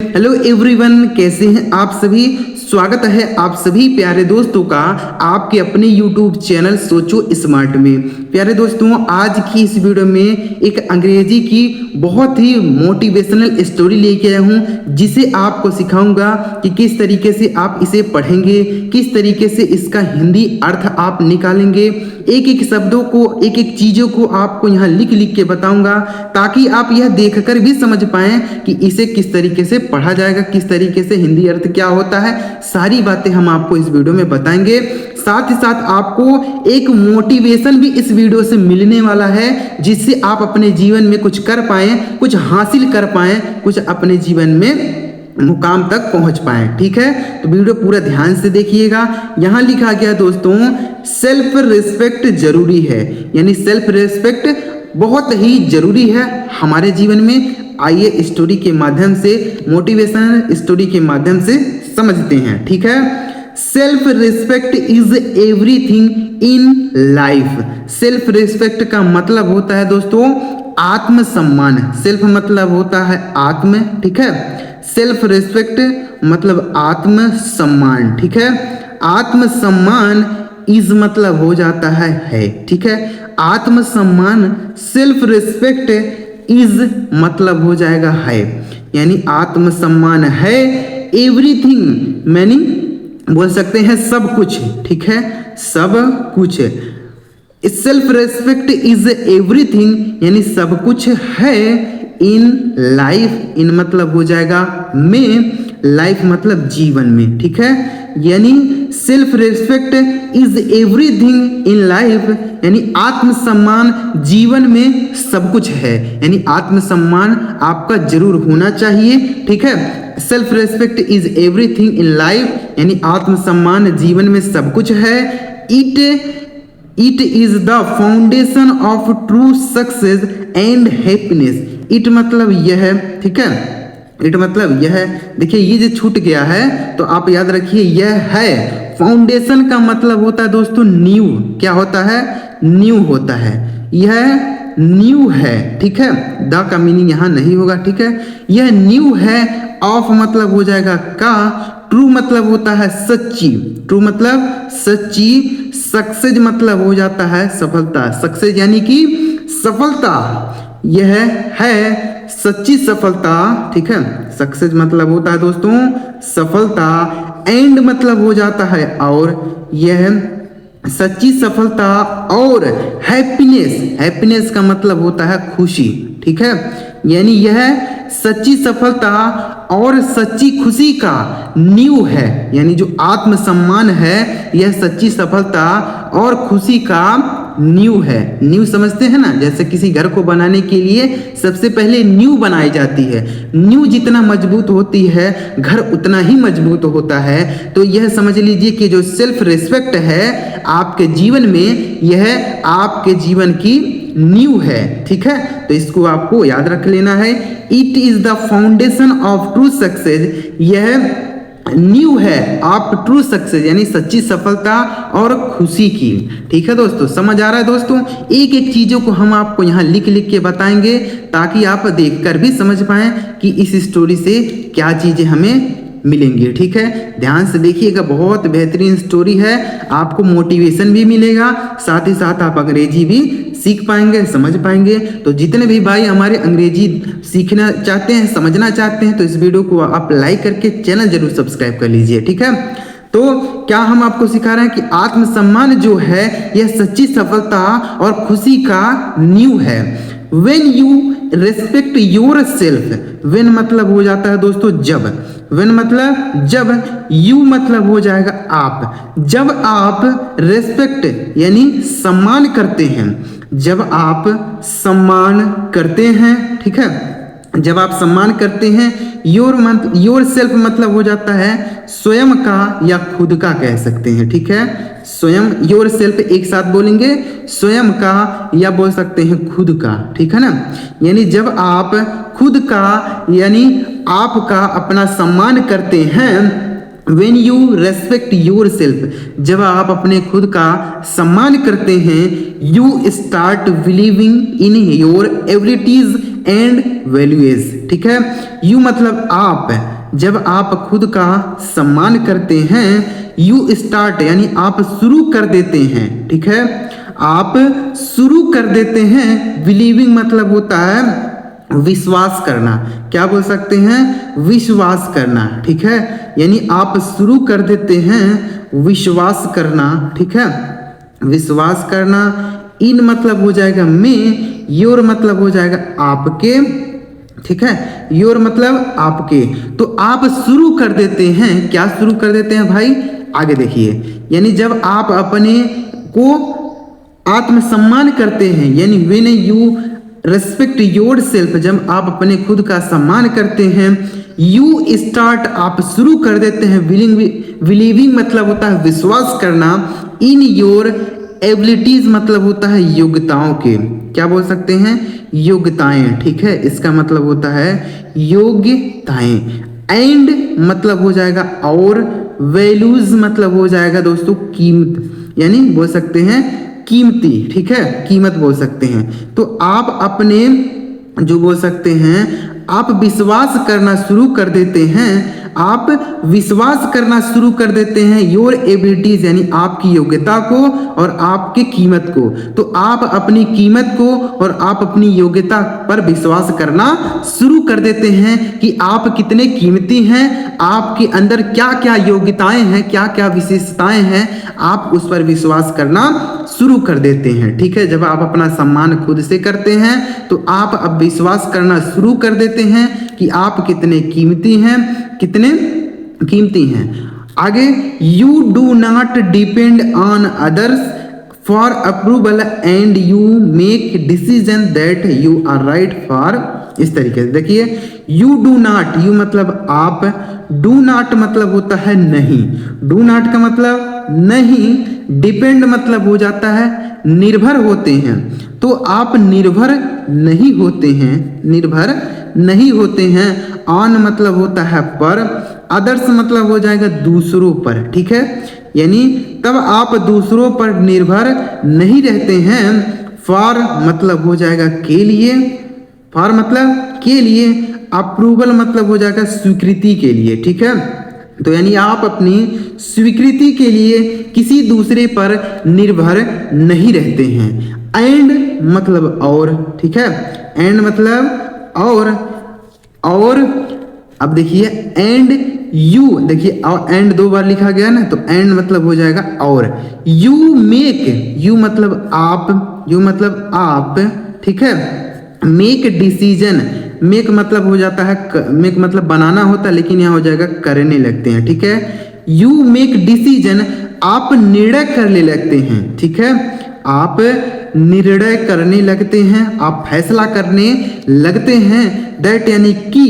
Hello everyone, कैसे हैं आप सभी। स्वागत है आप सभी प्यारे दोस्तों का आपके अपने YouTube चैनल सोचो स्मार्ट में। प्यारे दोस्तों, आज की इस वीडियो में एक अंग्रेजी की बहुत ही मोटिवेशनल स्टोरी लेके आया हूँ, जिसे आपको सिखाऊंगा कि किस तरीके से आप इसे पढ़ेंगे, किस तरीके से इसका हिंदी अर्थ आप निकालेंगे। एक एक शब्दों को, एक एक चीज़ों को आपको यहाँ लिख लिख के बताऊंगा, ताकि आप यह देखकर भी समझ पाएं कि इसे किस तरीके से पढ़ा जाएगा, किस तरीके से हिंदी अर्थ क्या होता है। सारी बातें हम आपको इस वीडियो में बताएंगे। साथ ही साथ आपको एक मोटिवेशन भी इस वीडियो से मिलने वाला है, जिससे आप अपने जीवन में कुछ कर पाएं, कुछ हासिल कर पाएं, कुछ अपने जीवन में मुकाम तक पहुंच पाए। ठीक है, तो वीडियो पूरा ध्यान से देखिएगा। यहां लिखा गया दोस्तों, सेल्फ रिस्पेक्ट जरूरी है, यानी सेल्फ रिस्पेक्ट बहुत ही जरूरी है हमारे जीवन में। आइए स्टोरी के माध्यम से, मोटिवेशनल स्टोरी के माध्यम से समझते हैं। ठीक है, self respect is everything in life. Self respect का मतलब होता है दोस्तों आत्मसम्मान। सेल्फ मतलब होता है आत्म, ठीक है। सेल्फ रिस्पेक्ट मतलब आत्मसम्मान, ठीक है। आत्मसम्मान इज मतलब हो जाता है, ठीक है। आत्मसम्मान, सेल्फ रिस्पेक्ट इज मतलब हो जाएगा है, यानी आत्मसम्मान है। एवरीथिंग मैंने बोल सकते हैं सब कुछ, ठीक है, सब कुछ। सेल्फ रिस्पेक्ट इज एवरीथिंग यानी सब कुछ है। इन लाइफ, इन मतलब हो जाएगा में, लाइफ मतलब जीवन में, ठीक है। यानी self respect is everything in life, यानी आत्मसम्मान जीवन में सब कुछ है, यानी आत्मसम्मान आपका जरूर होना चाहिए, ठीक है। Self respect is everything in life, यानी आत्मसम्मान जीवन में सब कुछ है। It is the foundation of true success and happiness. It मतलब यह है, ठीक है। इट मतलब यह है, देखिए ये जो छूट गया है तो आप याद रखिए यह है। फाउंडेशन का मतलब होता है दोस्तों नींव। क्या होता है? नींव होता है। यह नींव है, ठीक है। द का मीनिंग यहाँ नहीं होगा, ठीक है। यह नींव है। ऑफ मतलब हो जाएगा का। ट्रू मतलब होता है सच्ची। ट्रू मतलब सच्ची। सक्सेस मतलब हो जाता है सफलता। सक्सेस यानी कि सफलता। यह है सच्ची सफलता, ठीक है। सक्सेस मतलब होता है दोस्तों सफलता। एंड मतलब हो जाता है और। यह सच्ची सफलता और हैप्पीनेस। हैप्पीनेस का मतलब होता है खुशी, ठीक है। यानी यह सच्ची सफलता और सच्ची खुशी का नींव है, यानी जो आत्मसम्मान है यह सच्ची सफलता और खुशी का नींव है। नींव समझते हैं ना, जैसे किसी घर को बनाने के लिए सबसे पहले नींव बनाई जाती है। नींव जितना मजबूत होती है घर उतना ही मजबूत होता है। तो यह समझ लीजिए कि जो सेल्फ रिस्पेक्ट है आपके जीवन में, यह आपके जीवन की नींव है, ठीक है। तो इसको आपको याद रख लेना है। It is the foundation of true success. यह न्यू है आप ट्रू सक्सेस यानी सच्ची सफलता और खुशी की, ठीक है दोस्तों। समझ आ रहा है दोस्तों? एक एक चीजों को हम आपको यहाँ लिख लिख के बताएंगे, ताकि आप देखकर भी समझ पाएं कि इस स्टोरी से क्या चीजें हमें मिलेंगी, ठीक है। ध्यान से देखिएगा, बहुत बेहतरीन स्टोरी है। आपको मोटिवेशन भी मिलेगा, साथ ही साथ आप अंग्रेजी भी सीख पाएंगे, समझ पाएंगे। तो जितने भी भाई हमारे अंग्रेजी सीखना चाहते हैं, समझना चाहते हैं, तो इस वीडियो को आप लाइक करके चैनल जरूर सब्सक्राइब कर लीजिए, ठीक है। तो क्या हम आपको सिखा रहे हैं कि आत्मसम्मान जो है यह सच्ची सफलता और खुशी का नींव है। When you respect yourself, when मतलब हो जाता है दोस्तों जब। when मतलब जब, you मतलब हो जाएगा आप। जब आप रेस्पेक्ट यानी सम्मान करते हैं, जब आप सम्मान करते हैं, ठीक है। जब आप सम्मान करते हैं, योर सेल्फ मतलब हो जाता है स्वयं का या खुद का कह सकते हैं, ठीक है। स्वयं, योर सेल्फ एक साथ बोलेंगे, स्वयं का या बोल सकते हैं खुद का, ठीक है ना। यानी जब आप खुद का यानी आपका अपना सम्मान करते हैं, When you respect yourself, जब आप अपने खुद का सम्मान करते हैं, you start believing in your abilities and values, ठीक है। you मतलब आप, जब आप खुद का सम्मान करते हैं, यू स्टार्ट यानी आप शुरू कर देते हैं, ठीक है, आप शुरू कर देते हैं। बिलीविंग मतलब होता है विश्वास करना, क्या बोल सकते हैं, विश्वास करना, ठीक है, यानी आप शुरू कर देते हैं विश्वास करना, ठीक है, विश्वास करना। इन मतलब हो जाएगा में, योर मतलब हो जाएगा आपके, ठीक है, योर मतलब आपके। तो आप शुरू कर देते हैं, क्या शुरू कर देते हैं भाई, आगे देखिए, यानी जब आप अपने को आत्मसम्मान करते हैं, यानी when you respect your self, जब आप अपने खुद का सम्मान करते हैं, यू स्टार्ट आप शुरू कर देते हैं, बिलीविंग मतलब होता है विश्वास करना, इन योर एबिलिटीज मतलब होता है योग्यताओं के, क्या बोल सकते हैं, योग्यताएं, ठीक है, इसका मतलब होता है योग्यताएं। एंड मतलब हो जाएगा और, वैल्यूज मतलब हो जाएगा दोस्तों कीमत, यानी बोल सकते हैं कीमती, ठीक है, कीमत बोल सकते हैं। तो आप अपने जो बोल सकते हैं, आप विश्वास करना शुरू कर देते हैं, आप विश्वास करना शुरू कर देते हैं योर एबिलिटीज यानी आपकी योग्यता को और आपकी कीमत को। तो आप अपनी कीमत को और आप अपनी योग्यता पर विश्वास करना शुरू कर देते हैं कि आप कितने कीमती हैं, आपके अंदर क्या क्या योग्यताएं हैं, क्या क्या विशेषताएं हैं, आप उस पर विश्वास करना शुरू कर देते हैं, ठीक है। जब आप अपना सम्मान खुद से करते हैं तो आप अब विश्वास करना शुरू कर देते हैं कि आप कितने कीमती हैं, कितने कीमती हैं। आगे, you do not depend on others for approval and you make decision that you are right for, इस तरीके से देखिए, यू डू नॉट, यू मतलब आप, डू नॉट मतलब होता है नहीं, डू नॉट का मतलब नहीं, डिपेंड मतलब हो जाता है निर्भर होते हैं, तो आप निर्भर नहीं होते हैं, निर्भर नहीं होते हैं। ऑन मतलब होता है पर, अदर्स मतलब हो जाएगा दूसरों पर, ठीक है, यानी तब आप दूसरों पर निर्भर नहीं रहते हैं। फॉर मतलब हो जाएगा के लिए, फॉर मतलब के लिए, अप्रूवल मतलब हो जाएगा स्वीकृति के लिए, ठीक है। तो यानी आप अपनी स्वीकृति के लिए किसी दूसरे पर निर्भर नहीं रहते हैं। एंड मतलब और, ठीक है, एंड मतलब और अब देखिए एंड यू, देखिए एंड दो बार लिखा गया ना, तो एंड मतलब हो जाएगा और। यू मेक, यू मतलब आप, यू मतलब आप, ठीक है, मेक डिसीजन, मेक मतलब हो जाता है, मेक मतलब बनाना होता है, लेकिन यहाँ हो जाएगा करने लगते हैं, ठीक है। यू मेक डिसीजन, आप निर्णय करने लगते हैं, ठीक है, आप निर्णय करने लगते हैं, आप फैसला करने लगते हैं। दैट यानी कि,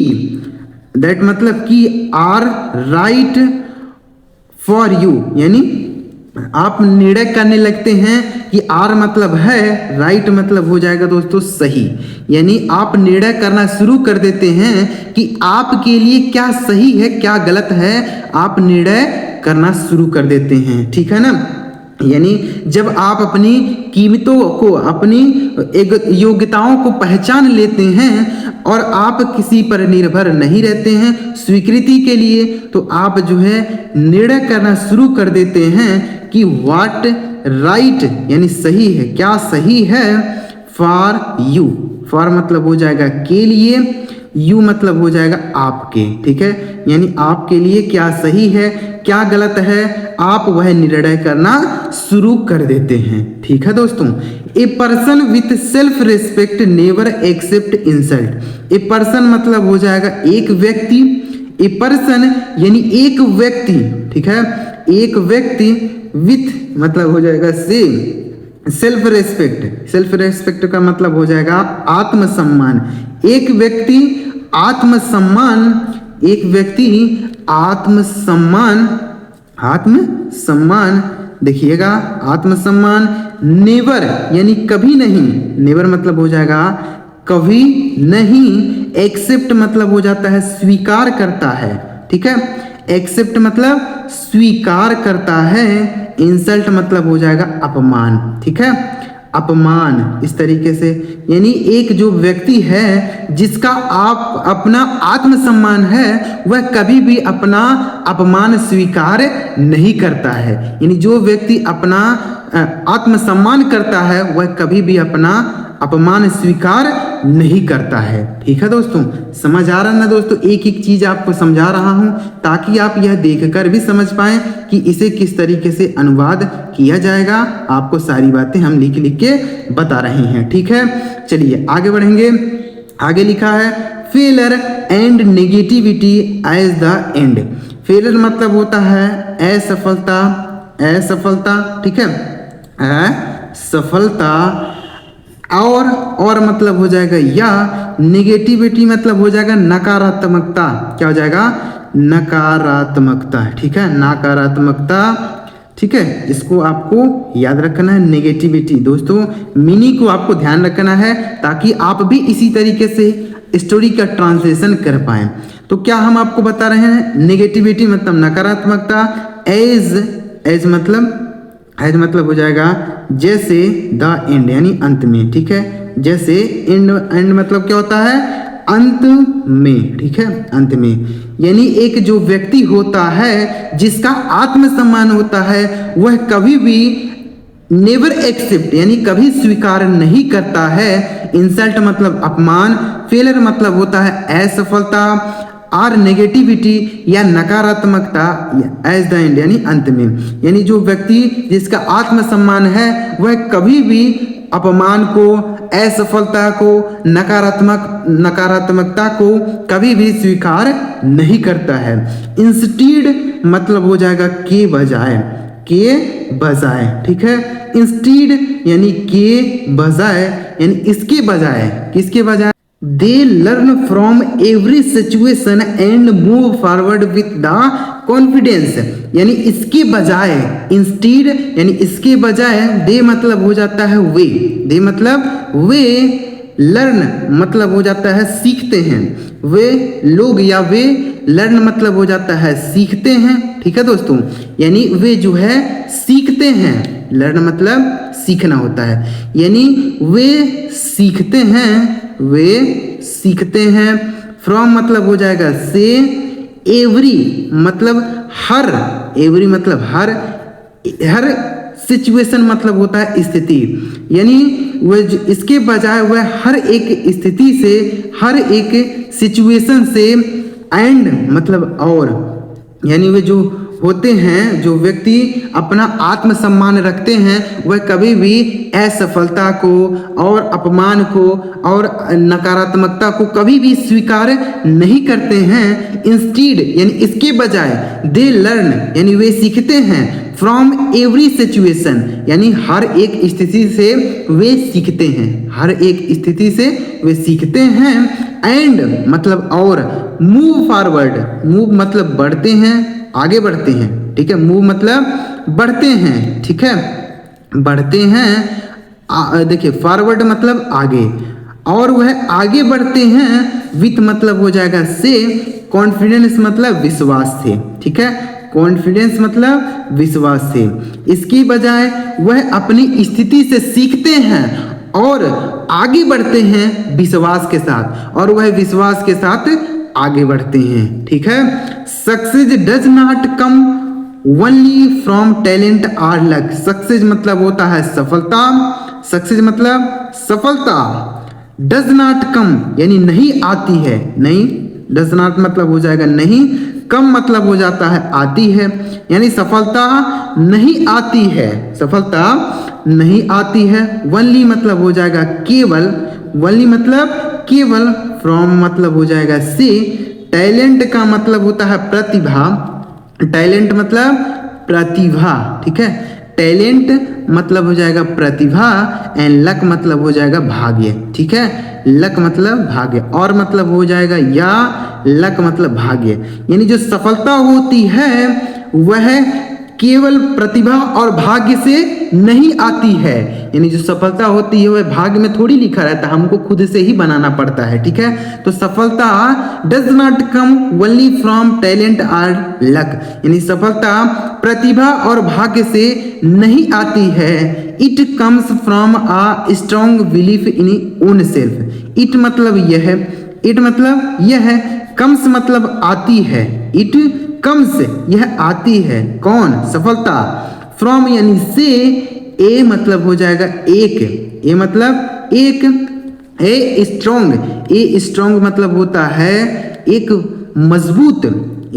दैट मतलब कि आर राइट फॉर यू, यानी आप निर्णय करने लगते हैं कि आर मतलब है, राइट मतलब हो जाएगा दोस्तों सही, यानी आप निर्णय करना शुरू कर देते हैं कि आपके लिए क्या सही है क्या गलत है, आप निर्णय करना शुरू कर देते हैं, ठीक है ना। यानी जब आप अपनी कीमतों को, अपनी योग्यताओं को पहचान लेते हैं और आप किसी पर निर्भर नहीं रहते हैं स्वीकृति के लिए, तो आप जो है निर्णय करना शुरू कर देते हैं कि व्हाट राइट यानी सही है, क्या सही है, फॉर यू, फॉर मतलब हो जाएगा के लिए, यू मतलब हो जाएगा आपके, ठीक है, यानी आपके लिए क्या सही है क्या गलत है, आप वह निर्णय करना शुरू कर देते हैं, ठीक है दोस्तों। A person with self respect never accept insult, a person मतलब हो जाएगा एक व्यक्ति, ए पर्सन यानी एक व्यक्ति, ठीक है, एक व्यक्ति, विथ मतलब हो जाएगा same, self respect, self respect का मतलब हो जाएगा आत्मसम्मान, एक व्यक्ति आत्मसम्मान, एक व्यक्ति आत्मसम्मान, आत्मसम्मान देखिएगा, आत्मसम्मान, नेवर यानी कभी नहीं, नेवर मतलब हो जाएगा कभी नहीं, एक्सेप्ट मतलब हो जाता है स्वीकार करता है, ठीक है, एक्सेप्ट मतलब स्वीकार करता है, इंसल्ट मतलब हो जाएगा अपमान, ठीक है, अपमान, इस तरीके से। यानी एक जो व्यक्ति है जिसका आप अपना आत्मसम्मान है, वह कभी भी अपना अपमान स्वीकार नहीं करता है। यानी जो व्यक्ति अपना आत्मसम्मान करता है, वह कभी भी अपना अपमान स्वीकार नहीं करता है। ठीक है दोस्तों, समझ आ रहा है ना दोस्तों? एक एक चीज आपको समझा रहा हूं ताकि आप यह देखकर भी समझ पाएं कि इसे किस तरीके से अनुवाद किया जाएगा। आपको सारी बातें हम लिख लिख के बता रहे हैं। ठीक है, चलिए आगे बढ़ेंगे। आगे लिखा है failure and negativity as the end. Failure मतलब होता है असफलता, असफलता, ठीक है, असफलता। और मतलब हो जाएगा या नेगेटिविटी मतलब हो जाएगा नकारात्मकता। क्या हो जाएगा? नकारात्मकता। ठीक है, नकारात्मकता। ठीक है, इसको आपको याद रखना है, नेगेटिविटी। दोस्तों मीनिंग को आपको ध्यान रखना है ताकि आप भी इसी तरीके से स्टोरी का ट्रांसलेशन कर पाए। तो क्या हम आपको बता रहे हैं? नेगेटिविटी मतलब नकारात्मकता। एज मतलब हो जाएगा जैसे द एंड, यानी अंत में। ठीक है, जैसे एंड मतलब क्या होता है? अंत में। ठीक है, अंत में। यानी एक जो व्यक्ति होता है जिसका आत्मसम्मान होता है, वह कभी भी नेवर एक्सेप्ट यानी कभी स्वीकार नहीं करता है। इंसल्ट मतलब अपमान। फेलर मतलब होता है असफलता। और नेगेटिविटी या नकारात्मकता एज द एंड यानी अंत में। यानी जो व्यक्ति जिसका आत्मसम्मान है, वह कभी भी अपमान को, असफलता को, नकारात्मकता को कभी भी स्वीकार नहीं करता है। इंस्टीड मतलब हो जाएगा के बजाय, के बजाय। ठीक है, इंस्टीड यानी के बजाय, यानी इसके बजाय, किसके बजाय? They learn from every situation and move forward with the confidence। यानी इसके बजाय, इंस्टीड यानी इसके बजाय, दे मतलब हो जाता है वे, दे मतलब वे, लर्न मतलब हो जाता है सीखते हैं, वे लोग या वे, लर्न मतलब हो जाता है सीखते हैं। ठीक है दोस्तों, यानी वे जो है सीखते हैं, लर्न मतलब सीखना होता है। यानी वे सीखते हैं, वे सीखते हैं। फ्रॉम मतलब हो जाएगा से। एवरी मतलब हर, एवरी मतलब हर सिचुएशन मतलब होता है स्थिति। यानी वह इसके बजाय वह हर एक स्थिति से, हर एक सिचुएशन से, एंड मतलब और, यानी वे जो होते हैं, जो व्यक्ति अपना आत्मसम्मान रखते हैं, वह कभी भी असफलता को और अपमान को और नकारात्मकता को कभी भी स्वीकार नहीं करते हैं। इंस्टीड यानी इसके बजाय, दे लर्न यानी वे सीखते हैं, फ्रॉम एवरी सिचुएशन यानी हर एक स्थिति से वे सीखते हैं, हर एक स्थिति से वे सीखते हैं। एंड मतलब और, मूव फॉरवर्ड, मूव मतलब बढ़ते हैं, आगे बढ़ते हैं। ठीक है, मूव मतलब बढ़ते हैं। ठीक है, बढ़ते हैं। देखिए फॉरवर्ड मतलब आगे, और वह आगे बढ़ते हैं। विथ मतलब हो जाएगा से। कॉन्फिडेंस मतलब विश्वास से। ठीक है, कॉन्फिडेंस मतलब विश्वास से। इसकी बजाय वह अपनी स्थिति से सीखते हैं और आगे बढ़ते हैं विश्वास के साथ, और वह विश्वास के साथ आगे बढ़ते हैं। ठीक है, success does not come only from talent और लक। सक्सेस मतलब होता है सफलता, सक्सेस मतलब सफलता। डज नॉट कम यानी नहीं आती है, नहीं, डज नॉट मतलब हो जाएगा नहीं, कम मतलब हो जाता है आती है। यानी सफलता नहीं आती है, सफलता नहीं आती है। ओनली मतलब हो जाएगा केवल, ओनली मतलब केवल। फ्रॉम मतलब हो जाएगा से। टैलेंट का मतलब होता है प्रतिभा, टैलेंट मतलब प्रतिभा। ठीक है, टैलेंट मतलब हो जाएगा प्रतिभा। एंड लक मतलब हो जाएगा भाग्य। ठीक है, लक मतलब भाग्य, और मतलब हो जाएगा या लक मतलब भाग्य। यानी जो सफलता होती है वह केवल प्रतिभा और भाग्य से नहीं आती है। यानी जो सफलता होती है वह भाग्य में थोड़ी लिखा रहता है, हमको खुद से ही बनाना पड़ता है। ठीक है, तो सफलता does not come only from talent और लक, यानी सफलता प्रतिभा और भाग्य से नहीं आती है। It comes from a strong belief in own self. It मतलब यह, इट मतलब यह, कम्स मतलब आती है, इट कम्स यह आती है, कौन, सफलता, फ्रॉम यानी से, ए मतलब हो जाएगा एक, ए मतलब एक, ए स्ट्रॉन्ग, ए स्ट्रॉन्ग मतलब होता है एक मजबूत,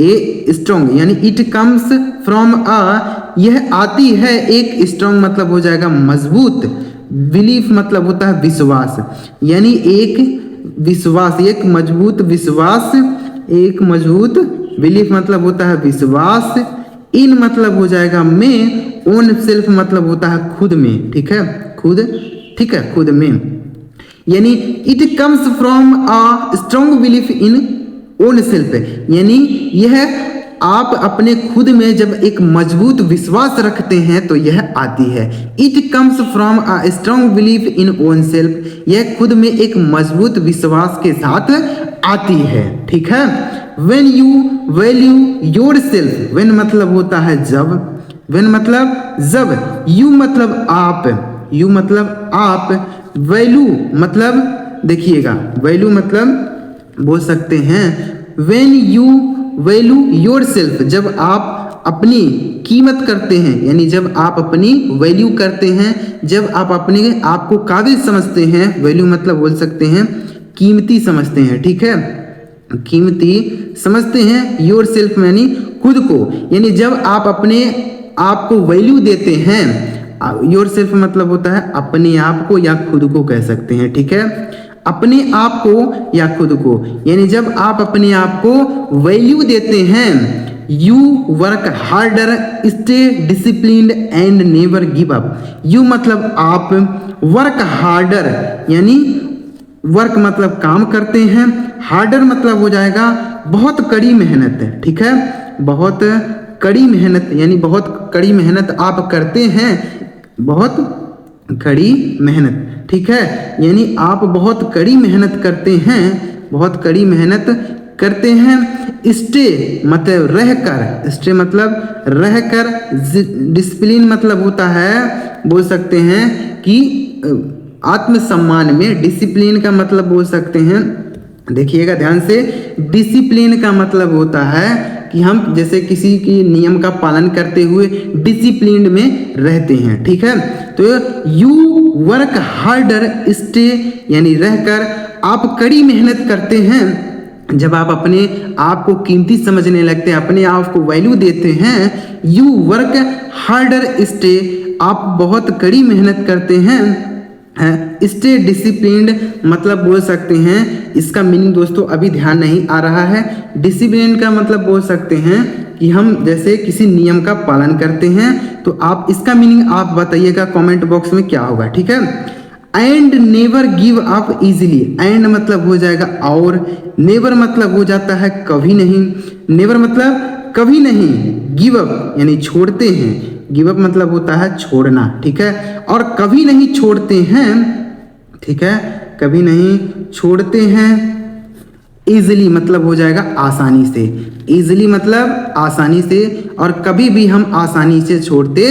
ए स्ट्रॉन्ग यानी इट कम्स फ्रॉम अ, यह आती है एक स्ट्रॉन्ग मतलब हो जाएगा मजबूत, बिलीफ मतलब होता है विश्वास, यानी एक विश्वास, एक मजबूत विश्वास, एक मजबूत बिलीफ मतलब होता है विश्वास, इन मतलब हो जाएगा में, ओन सेल्फ मतलब होता है खुद में, ठीक है, खुद, ठीक है, खुद में, यानी it comes from a strong belief in own self, यानी यह आप अपने खुद में जब एक मजबूत विश्वास रखते हैं तो यह आती है। It comes from a strong belief in own self, यह खुद में एक मजबूत विश्वास के साथ आती है, ठीक है। When you value your self, when मतलब होता है जब, व्हेन मतलब जब, यू मतलब आप, यू मतलब आप, वैल्यू मतलब देखिएगा, वैल्यू मतलब बोल सकते हैं when you value your self, जब आप अपनी कीमत करते हैं, यानी जब आप अपनी वैल्यू करते हैं, जब आप अपने आप को काबिल समझते हैं, वैल्यू मतलब बोल सकते हैं कीमती समझते हैं, ठीक है, कीमती समझते हैं, योर सेल्फ यानी खुद को, यानी जब आप अपने आप को वैल्यू देते हैं, योर सेल्फ मतलब होता है अपने आप को या खुद को कह सकते हैं, ठीक है, अपने आप को या खुद को, यानी जब आप अपने आप को वैल्यू देते हैं, you work harder, stay disciplined and never give up, you मतलब आप, वर्क हार्डर यानी वर्क मतलब काम करते हैं, हार्डर मतलब हो जाएगा बहुत कड़ी मेहनत, ठीक है, बहुत कड़ी मेहनत, यानी बहुत कड़ी मेहनत आप करते हैं, बहुत कड़ी मेहनत, ठीक है, यानी आप बहुत कड़ी मेहनत करते हैं, बहुत कड़ी मेहनत करते हैं, स्टे मतलब रहकर, स्टे मतलब रहकर, डिसिप्लिन मतलब होता है बोल सकते हैं कि आत्मसम्मान में, डिसिप्लिन का मतलब बोल सकते हैं, देखिएगा ध्यान से, डिसिप्लिन का मतलब होता है कि हम जैसे किसी की नियम का पालन करते हुए डिसिप्लिन में रहते हैं, ठीक है, तो यू वर्क हार्डर, स्टे यानी रहकर, आप कड़ी मेहनत करते हैं, जब आप अपने आप को कीमती समझने लगते हैं, अपने आप को वैल्यू देते हैं, यू वर्क हार्डर, स्टे आप बहुत कड़ी मेहनत करते हैं, स्टे डिसिप्लिन्ड मतलब बोल सकते हैं, इसका मीनिंग दोस्तों अभी ध्यान नहीं आ रहा है, डिसिप्लिन का मतलब बोल सकते हैं कि हम जैसे किसी नियम का पालन करते हैं, तो आप इसका मीनिंग आप बताइएगा कमेंट बॉक्स में क्या होगा, ठीक है। And never give up easily, and मतलब हो जाएगा और, नेवर मतलब हो जाता है कभी नहीं, नेवर मतलब कभी नहीं, गिव अप यानी छोड़ते हैं, गिव अप मतलब होता है छोड़ना, ठीक है, और कभी नहीं छोड़ते हैं, ठीक है, कभी नहीं छोड़ते हैं, इजीली मतलब हो जाएगा आसानी से, इजीली मतलब आसानी से, और कभी भी हम आसानी से छोड़ते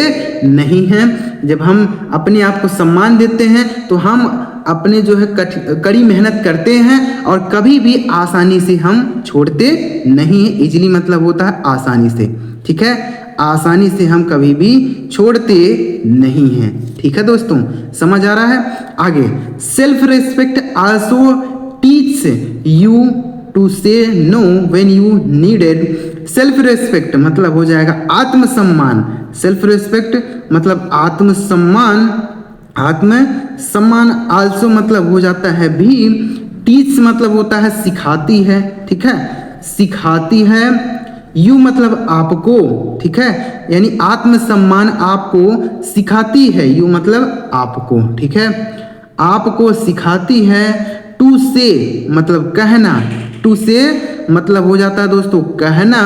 नहीं हैं, जब हम अपने आप को सम्मान देते हैं तो हम अपने जो है कड़ी मेहनत करते हैं और कभी भी आसानी से हम छोड़ते नहीं हैं, इजीली मतलब होता है आसानी से, ठीक है, आसानी से हम कभी भी छोड़ते नहीं हैं, ठीक है दोस्तों, समझ आ रहा है। आगे, self respect also teach you to say no when you needed, self respect मतलब हो जाएगा आत्मसम्मान, सेल्फ रिस्पेक्ट मतलब आत्मसम्मान, आत्मसम्मान आल्सो मतलब हो जाता है भी, टीच मतलब होता है सिखाती है, ठीक है, सिखाती है, यू मतलब आपको, ठीक है, यानी आत्मसम्मान आपको सिखाती है, यू मतलब आपको, ठीक है, आपको सिखाती है, टू से मतलब कहना, टू से मतलब हो जाता है दोस्तों कहना,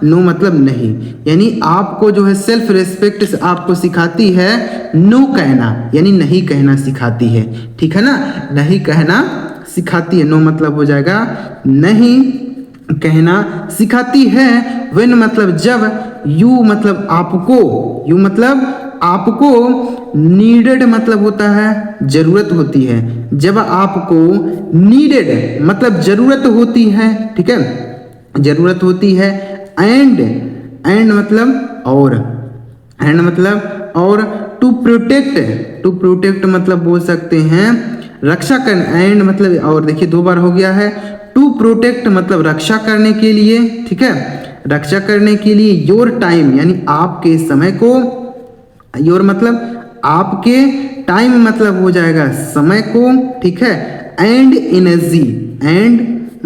नो मतलब नहीं, यानी आपको जो है सेल्फ रिस्पेक्ट आपको सिखाती है नो कहना, यानी नहीं कहना सिखाती है, ठीक है ना, नहीं कहना सिखाती है, नो मतलब हो जाएगा नहीं कहना सिखाती है, व्हेन मतलब जब, यू मतलब आपको, यू मतलब आपको, नीडेड मतलब होता है जरूरत होती है, जब आपको नीडेड मतलब जरूरत होती है, ठीक है, जरूरत होती है। एंड मतलब और टू प्रोटेक्ट मतलब बोल सकते हैं रक्षा करना। एंड मतलब और देखिए 2 बार हो गया है। टू प्रोटेक्ट मतलब रक्षा करने के लिए, ठीक है, रक्षा करने के लिए। योर टाइम यानी आपके समय को, योर मतलब आपके, टाइम मतलब हो जाएगा समय को, ठीक है। एंड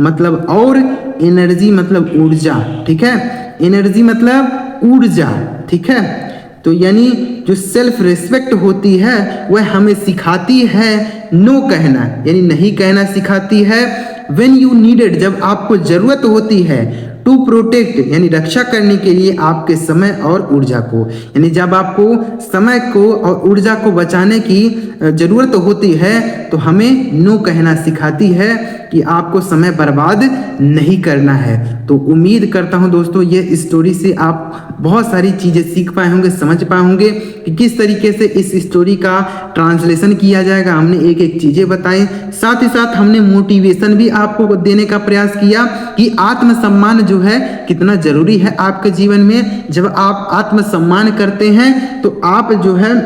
मतलब और, एनर्जी मतलब ऊर्जा, ठीक है, एनर्जी मतलब ऊर्जा, ठीक है। तो यानी जो सेल्फ रिस्पेक्ट होती है वह हमें सिखाती है नो कहना, यानी नहीं कहना सिखाती है। व्हेन यू नीडेड जब आपको जरूरत होती है, टू प्रोटेक्ट यानी रक्षा करने के लिए आपके समय और ऊर्जा को, यानी जब आपको समय को और ऊर्जा को बचाने की जरूरत होती है तो हमें नो कहना सिखाती है कि आपको समय बर्बाद नहीं करना है। तो उम्मीद करता हूं दोस्तों ये स्टोरी से आप बहुत सारी चीज़ें सीख पाए होंगे, समझ पाए होंगे कि किस तरीके से इस स्टोरी का ट्रांसलेशन किया जाएगा। हमने एक एक चीज़ें बताई, साथ ही साथ हमने मोटिवेशन भी आपको देने का प्रयास किया कि आत्मसम्मान जो है कितना जरूरी है आपके जीवन में। जब आप आत्मसम्मान करते हैं तो आप जो है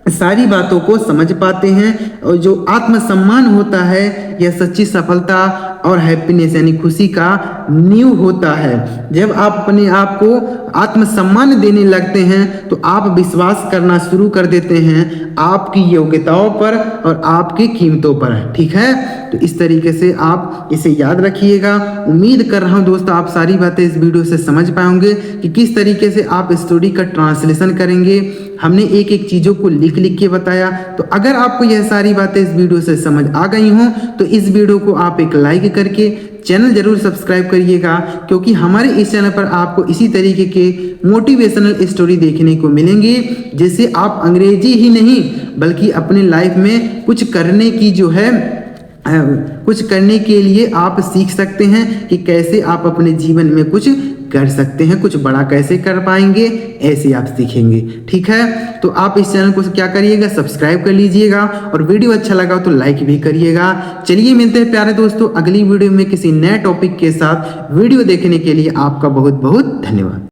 सारी बातों को समझ पाते हैं, और जो आत्मसम्मान होता है यह सच्ची सफलता और हैप्पीनेस यानी खुशी का नींव होता है। जब आप अपने आप को आत्मसम्मान देने लगते हैं तो आप विश्वास करना शुरू कर देते हैं आपकी योग्यताओं पर और आपकी कीमतों पर, ठीक है। तो इस तरीके से आप इसे याद रखिएगा। उम्मीद कर रहा हूं दोस्तों आप सारी बातें इस वीडियो से समझ पाएंगे कि किस तरीके से आप स्टोरी का ट्रांसलेशन करेंगे। हमने एक एक चीज़ों को लिख के बताया। तो अगर आपको यह सारी बातें इस वीडियो से समझ आ गई हों तो इस वीडियो को आप एक लाइक करके चैनल जरूर सब्सक्राइब करिएगा, क्योंकि हमारे इस चैनल पर आपको इसी तरीके के मोटिवेशनल स्टोरी देखने को मिलेंगे, जिससे आप अंग्रेजी ही नहीं बल्कि अपने लाइफ में कुछ करने की जो है कुछ करने के लिए आप सीख सकते हैं कि कैसे आप अपने जीवन में कुछ कर सकते हैं, कुछ बड़ा कैसे कर पाएंगे, ऐसे आप सीखेंगे, ठीक है। तो आप इस चैनल को क्या करिएगा, सब्सक्राइब कर लीजिएगा, और वीडियो अच्छा लगा तो लाइक भी करिएगा। चलिए मिलते हैं प्यारे दोस्तों अगली वीडियो में किसी नए टॉपिक के साथ। वीडियो देखने के लिए आपका बहुत बहुत धन्यवाद।